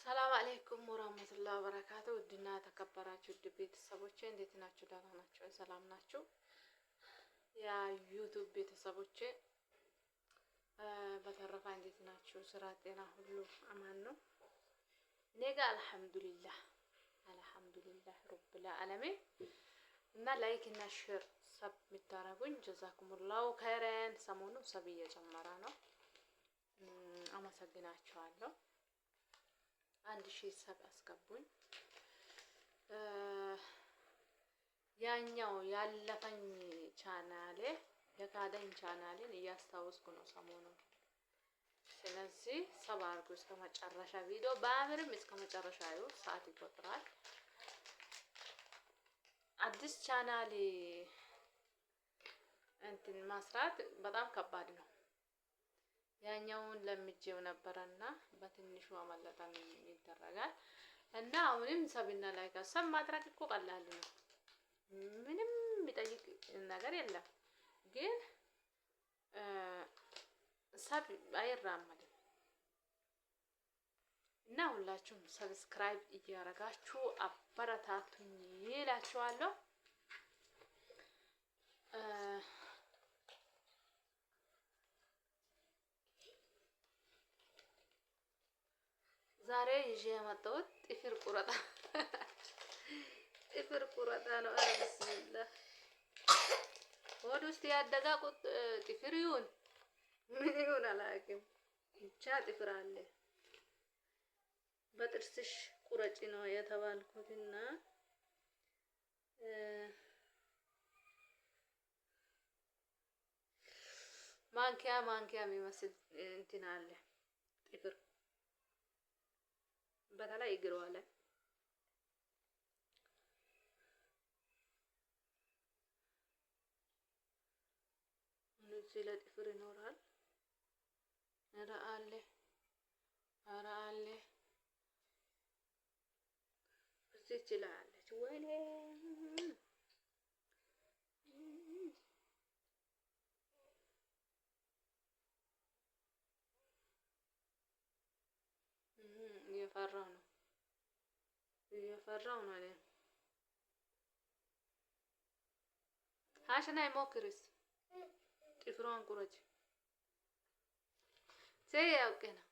ሰላም አለይኩም ወራህመቱላሂ ወበረካቱ። ውድና ተከበራችሁ ውድ ቤተሰቦቼ እንዴት ናችሁ? ደህና ናችሁ? ሰላም ናችሁ? ያ ዩቲዩብ ቤተሰቦቼ በተረፈ እንዴት ናችሁ? ስራ፣ ጤና ሁሉ አማን ነው? እኔ ጋር አልሐምዱሊላህ ረብል ዓለሚን። እና ላይክ እና ሼር ሰብ የምታረጉኝ ጀዛኩሙላሁ ኸይረን። ሰሞኑን ሰብ እየጨመረ ነው። አመሰግናችኋለሁ። 1000 ሰብ አስገቡኝ። ያኛው ያለፈኝ ቻናሌ የካደኝ ቻናሌን እያስታወስኩ ነው ሰሞኑን። ስለዚህ ሰብ አድርጉ እስከ መጨረሻ ቪዲዮ በአምርም እስከ መጨረሻ ይኸው ሰዓት ይቆጥራል። አዲስ ቻናሌ እንትን ማስራት በጣም ከባድ ነው። ያኛውን ለምጄው ነበርና በትንሹ አመለጠን ይደረጋል። እና አሁንም ሰብና ላይክ ሰብ ማድረግ እኮ ቀላል ነው። ምንም የሚጠይቅ ነገር የለም። ግን ሰብ አይራመድም። እና ሁላችሁም ሰብስክራይብ እያረጋችሁ አበረታቱኝ ይላችኋለሁ። ዛሬ ይዤ የመጣሁት ጥፍር ቁረጣ ነው። ኧረ ቢስሚላህ ሆድ ውስጥ ያደጋ ጥፍር ይሁን ምን ይሁን አላውቅም፣ ብቻ ጥፍር አለ። በጥርስሽ ቁረጪ ነው የተባልኩትና ማንኪያ የሚመስል እንትን አለ ጥፍር በተለይ እግሯ ላይ እዚህ ላይ ጥፍር ይኖራል። ኧረ አለ እዚች ላይ አለች። ወይኔ እየፈራው ነው እኔ ሀሽና ሞክሪስ ጥፍሯን ቁረጭ ያውቄ ነው።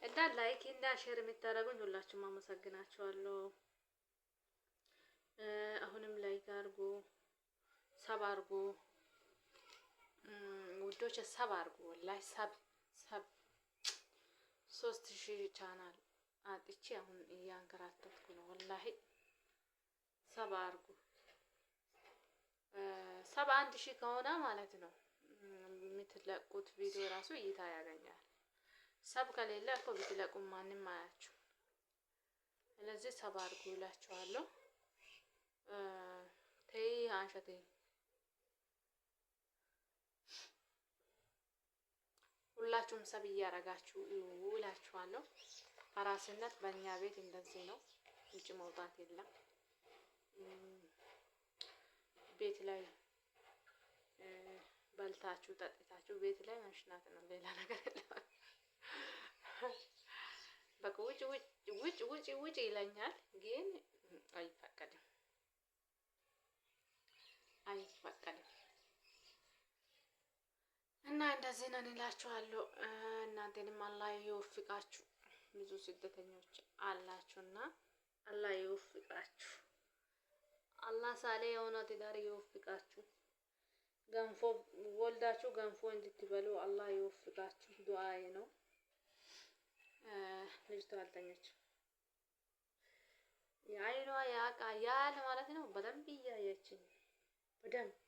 እና ላይክ እና ሼር የምታደርጉኝ ሁላችሁም አመሰግናችኋለሁ። አሁንም ላይክ አድርጉ፣ ሰብ አድርጉ ውዶች፣ ሰብ አድርጉ። ወላሂ ሰብ 3000 ቻናል አጥቼ አሁን እያንከራተትኩ ነው። ወላሂ ሰብ አድርጉ። ሰብ 1000 ከሆነ ማለት ነው የምትለቁት ቪዲዮ ራሱ እይታ ያገኛል። ሰብ ከሌለ እኮ ብትለቁም ማንም አያችሁ። ስለዚህ ሰብ አድርጉ እላችኋለሁ። ተይ አንሸቴ ሁላችሁም ሰብ እያረጋችሁ እላችኋለሁ። አራስነት በእኛ ቤት እንደዚህ ነው። ውጭ መውጣት የለም። ቤት ላይ በልታችሁ ጠጥታችሁ ቤት ላይ መሽናት ነው፣ ሌላ ነገር የለም። በቃ ውጭ ይለኛል፣ ግን አይፈቀድም። እና እንደዚህ ነን እላችኋለሁ። እናንተንም አላህ ይወፍቃችሁ። ብዙ ስደተኞች አላችሁና አላህ ይወፍቃችሁ። አላህ ሳሌ የሆነ ትዳር ይወፍቃችሁ። ገንፎ ወልዳችሁ ገንፎ እንድትበሉ አላህ ይወፍቃችሁ። ዱዓዬ ነው። ልጅቷ አልተኛችም። የአይኗ ያለ ማለት ነው። በደንብ እያየችኝ በደንብ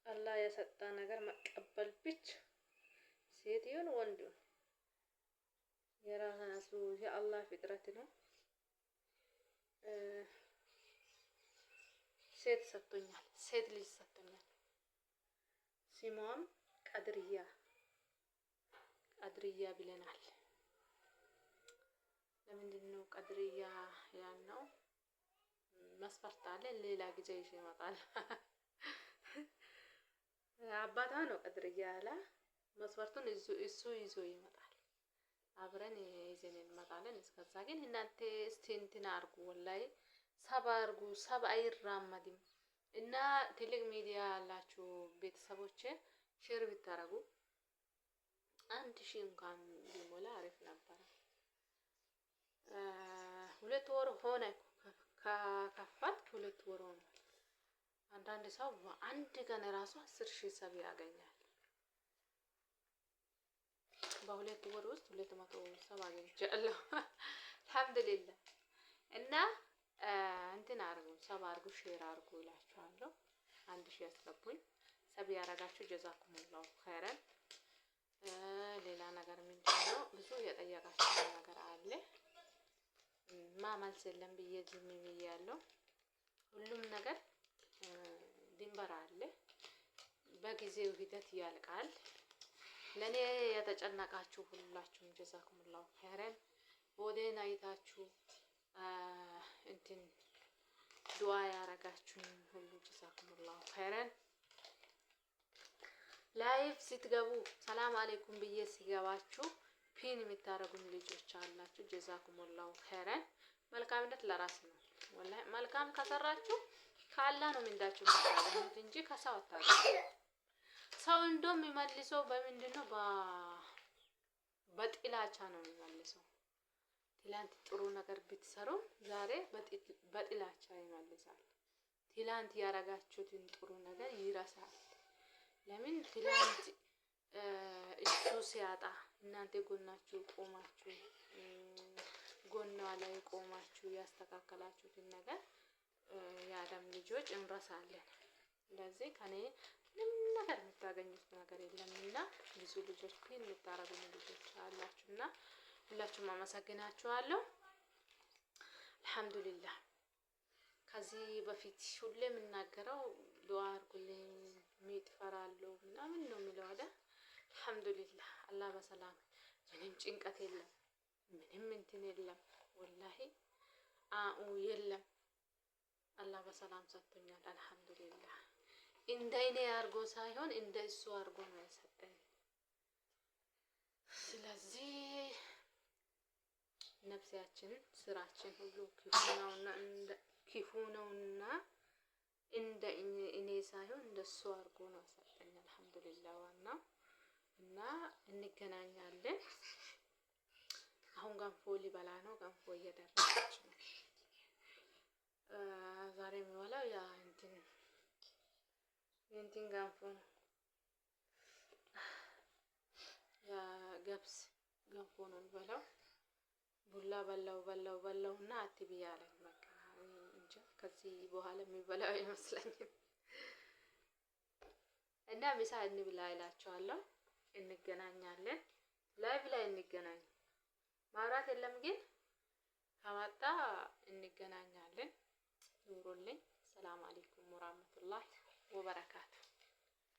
አላህ የሰጣ ነገር መቀበል ብቻ። ሴትዮን ወንዱን የራሱ የአላህ ፍጥረት ነው። ሴት ሰጥቶኛል፣ ሴት ልጅ ሰጥቶኛል። ስሟም ቀድርያ ብለናል። ለምንድን ነው ቀድርያ ያልነው? መስፈርት አለ። ሌላ ጊዜ ይዤ እመጣለሁ። አባቷ ነው ቀድርያ ያለ መስፈርቱን እሱ ይዞ ይመጣል። አብረን ይዘን እንመጣለን። እስከዛ ግን እናንተ እስቲ እንትን አርጉ፣ ወላሂ ሰብ አርጉ። ሰብ አይራመድም እና ትልቅ ሚዲያ ያላችሁ ቤተሰቦቼ ሼር ብታረጉ 1000 እንኳን ቢሞላ አሪፍ ነበረ። 2 ወር ሆነ ከከፈት 2 ወር ሆነ። አንዳንድ ሰው በአንድ ቀን ራሱ 10,000 ሰብ ያገኛል። በሁለት ወር ውስጥ 200 ሰብ አግኝቻለሁ። አልሐምዱሊላህ። እና እንትን አርጉ፣ ሰብ አርጉ፣ ሼር አርጉ እላችኋለሁ። 1000 ያስገቡኝ። ሰብ ያረጋችሁ ጀዛኩሙላሁ ኸይረን። ሌላ ነገር ምንድነው? ብዙ የጠየቃችሁ ነገር አለ። መልስ የለም ብዬ ዝም ብያለሁ። ሁሉም ነገር ድንበር አለ። በጊዜው ሂደት ያልቃል። ለኔ የተጨነቃችሁ ሁላችሁም ጀዛኩሙላሁ ኸይረን። ወዴን አይታችሁ እንትን ዱዓ ያረጋችሁኝ ሁሉ ጀዛኩሙላሁ ኸይረን። ላይቭ ስትገቡ ሰላም አለይኩም ብዬ ሲገባችሁ ፒን የምታረጉኝ ልጆች አላችሁ ጀዛኩሙላሁ ኸይረን። መልካምነት ለራስ ነው። ወላሂ መልካም ከሰራችሁ ከአላህ ነው ምንዳችሁ የምታገኙት እንጂ ከሰው አታገኙ። ሰው እንደውም የሚመልሰው በምንድነው? በጥላቻ ነው የሚመልሰው። ትላንት ጥሩ ነገር ብትሰሩ ዛሬ በጥላቻ ይመልሳል። ትላንት ያረጋችሁትን ጥሩ ነገር ይረሳል። ለምን? ትላንት እሱ ሲያጣ እናንተ ጎናችሁ ቆማችሁ ጎኗ ላይ ቆማችሁ ያስተካከላችሁትን ነገር የአዳም ልጆች እንረሳለን። ስለዚህ ከኔ ምንም ነገር የምታገኙት ነገር የለምና ብዙ ልጆች ፒን የምታረጉኝ ልጆች አላችሁና ሁላችሁም አመሰግናችኋለሁ። አልሐምዱሊላህ። ከዚህ በፊት ሁሌ የምናገረው ዱዓ አርጉልኝ ሚጥፈራለሁ ምናምን ነው የሚለው አይደል? አልሐምዱሊላህ። አላህ በሰላም ምንም ጭንቀት የለም፣ ምንም እንትን የለም፣ ወላሂ የለም። አላህ በሰላም ሰጥቶኛል። አልሐምዱሊላህ። እንደኔ አርጎ ሳይሆን እንደ እሱ አርጎ ነው የሰጠኝ። ስለዚህ ነፍሳችን ስራችን ሁሉ ክፉ ነውና እንደ እኔ ሳይሆን እንደሱ አርጎ ነው ሰጠኝ። አልሐምዱሊላህ። ዋናው እና እንገናኛለን። አሁን ገንፎ ሊበላ ነው። ገንፎ እየደረሰች ነው። ዛሬ የሚበላው ያ እንትን ገንፎ ነው። ያ ገብስ ገንፎ ነው የሚበላው። ቡላ በላውና አትብያ አለኝ። በቃ እንጃ ከዚህ በኋላ የሚበላው አይመስለኝም። እና ምሳ እንብላ እላቸዋለሁ። እንገናኛለን። ላይቭ ላይ እንገናኝ። ማውራት የለም ግን ከመጣ እንገናኛለን። ኑሩልኝ። ሰላም አለይኩም ወራህመቱላሂ ወበረካቱ።